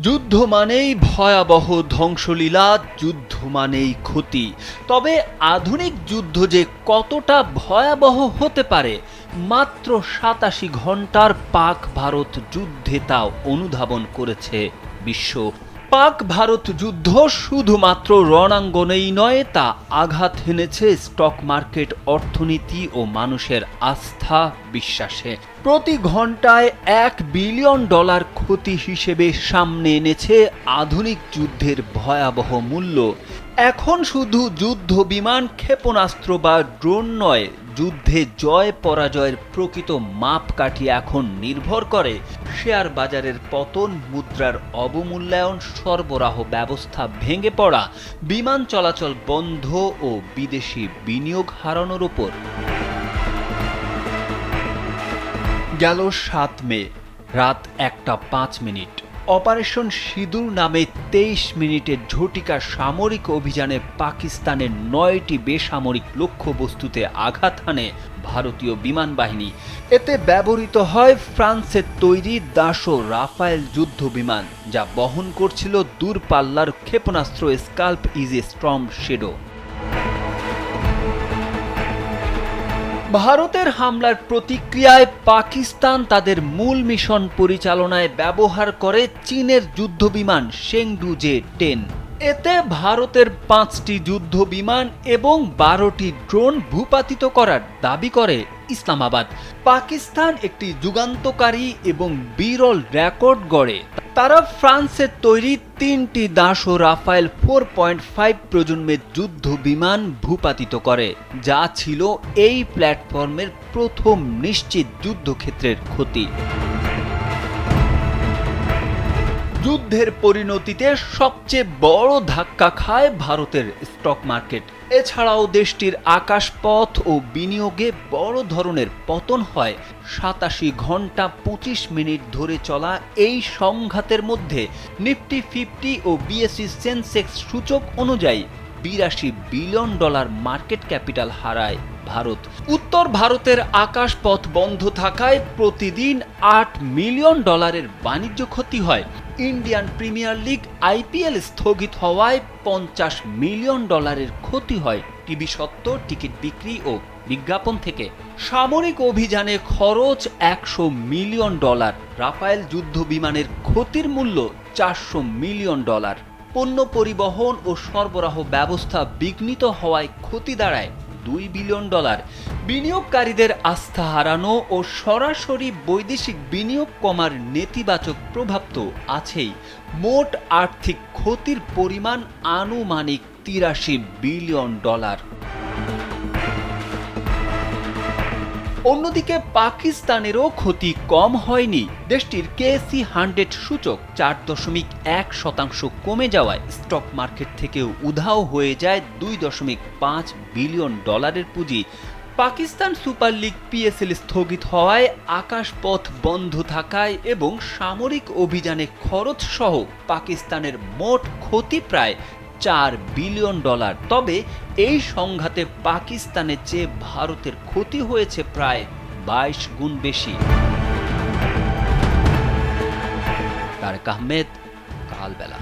যুদ্ধ মানেই ভয়াবহ ধ্বংসলীলা, যুদ্ধ মানেই ক্ষতি। তবে আধুনিক যুদ্ধ যে কতটা ভয়াবহ হতে পারে, মাত্র ৮৭ ঘন্টার পাক ভারত যুদ্ধে তা অনুধাবন করেছে বিশ্ব। পাক ভারত যুদ্ধ শুধুমাত্র রণাঙ্গনেই নয়, তা আঘাত হেনেছে স্টক মার্কেট, অর্থনীতি ও মানুষের আস্থা বিশ্বাসে। প্রতি ঘন্টায় $1 বিলিয়ন ক্ষতি হিসেবে সামনে এনেছে আধুনিক যুদ্ধের ভয়াবহ মূল্য। এখন শুধু যুদ্ধ বিমান, ক্ষেপণাস্ত্র বা ড্রোন নয়, যুদ্ধে জয় পরাজয়ের প্রকৃত মাপকাঠি এখন নির্ভর করে শেয়ার বাজারের পতন, মুদ্রার অবমূল্যায়ন, সরবরাহ ব্যবস্থা ভেঙে পড়া, বিমান চলাচল বন্ধ ও বিদেশি বিনিয়োগ হারানোর উপর। গেল ৭ মে রাত ১টা ৫ মিনিট অপারেশন সিঁদুর নামে ২৩ মিনিটের ঝটিকা সামরিক অভিযানে পাকিস্তানের ৯টি বেসামরিক লক্ষ্যবস্তুতে আঘাত হানে ভারতীয় বিমান বাহিনী। এতে ব্যবহৃত হয় ফ্রান্সের তৈরি দাসো রাফায়েল যুদ্ধ বিমান, যা বহন করছিল দূরপাল্লার ক্ষেপণাস্ত্র স্কাল্প ইজি স্টর্ম শ্যাডো। ভারতের হামলার প্রতিক্রিয়ায় পাকিস্তান তাদের মূল মিশন পরিচালনায় ব্যবহার করে চীনের যুদ্ধবিমান শেংডু জে-10। এতে ভারতের ৫টি যুদ্ধ বিমান এবং ১২টি ড্রোন ভূপাতিত করার দাবি করে ইসলামাবাদ। পাকিস্তান একটি যুগান্তকারী এবং বিরল রেকর্ড গড়ে। তারা ফ্রান্সের তৈরি ৩টি দাসো রাফায়েল 4.5 প্রজন্মের যুদ্ধ বিমান ভূপাতিত করে, যা ছিল এই প্ল্যাটফর্মের প্রথম নিশ্চিত যুদ্ধক্ষেত্রের ক্ষতি। যুদ্ধের পরিণতিতে সবচেয়ে বড় ধাক্কা খায় ভারতের স্টক মার্কেট। এছাড়াও দেশটির আকাশপথ ও বিনিয়োগে বড় ধরনের পতন হয়। ৮৭ ঘন্টা ২৫ মিনিট ধরে চলা এই সংঘাতের মধ্যে নিফটি 50 ও বিএসই সেন্সেক্স সূচক অনুযায়ী $৮২ বিলিয়ন মার্কেট ক্যাপিটাল হারায় ভারত। উত্তর ভারতের আকাশপথ বন্ধ থাকায় প্রতিদিন $৮ মিলিয়ন বাণিজ্য ক্ষতি হয়। ইন্ডিয়ান প্রিমিয়ার লিগ আইপিএল স্থগিত হওয়ায় $৫০ মিলিয়ন ক্ষতি হয় টিভি সত্ত্ব, টিকিট বিক্রি ও বিজ্ঞাপন থেকে। সামরিক অভিযানে খরচ $১০০ মিলিয়ন। রাফায়েল যুদ্ধ বিমানের ক্ষতির মূল্য $৪০০ মিলিয়ন। পণ্য পরিবহন ও সরবরাহ ব্যবস্থা বিঘ্নিত হওয়ায় ক্ষতি দাঁড়ায় $২ বিলিয়ন। বিনিয়োগকারীদের আস্থা হারানো ও সরাসরি বৈদেশিক বিনিয়োগ কমার নেতিবাচক প্রভাব তো আছেই। মোট আর্থিক ক্ষতির পরিমাণ আনুমানিক $৮৩ বিলিয়ন। অন্যদিকে পাকিস্তানেরও ক্ষতি কম হয়নি। দেশটির কেএসি 100 সূচক ৪.১% কমে যাওয়ায় স্টক মার্কেট থেকেও উধাও হয়ে যায় $২.৫ বিলিয়ন পুঁজি। পাকিস্তান সুপার লিগ পিএসএল স্থগিত হওয়ায়, আকাশপথ বন্ধ থাকায় এবং সামরিক অভিযানে খরচ সহ পাকিস্তানের মোট ক্ষতি প্রায় $৪ বিলিয়ন। তবে এই সংঘাতে পাকিস্তানের চেয়ে ভারতের ক্ষতি হয়েছে প্রায় ২২ গুণ বেশি। তারেক আহমেদ, কালবেলা।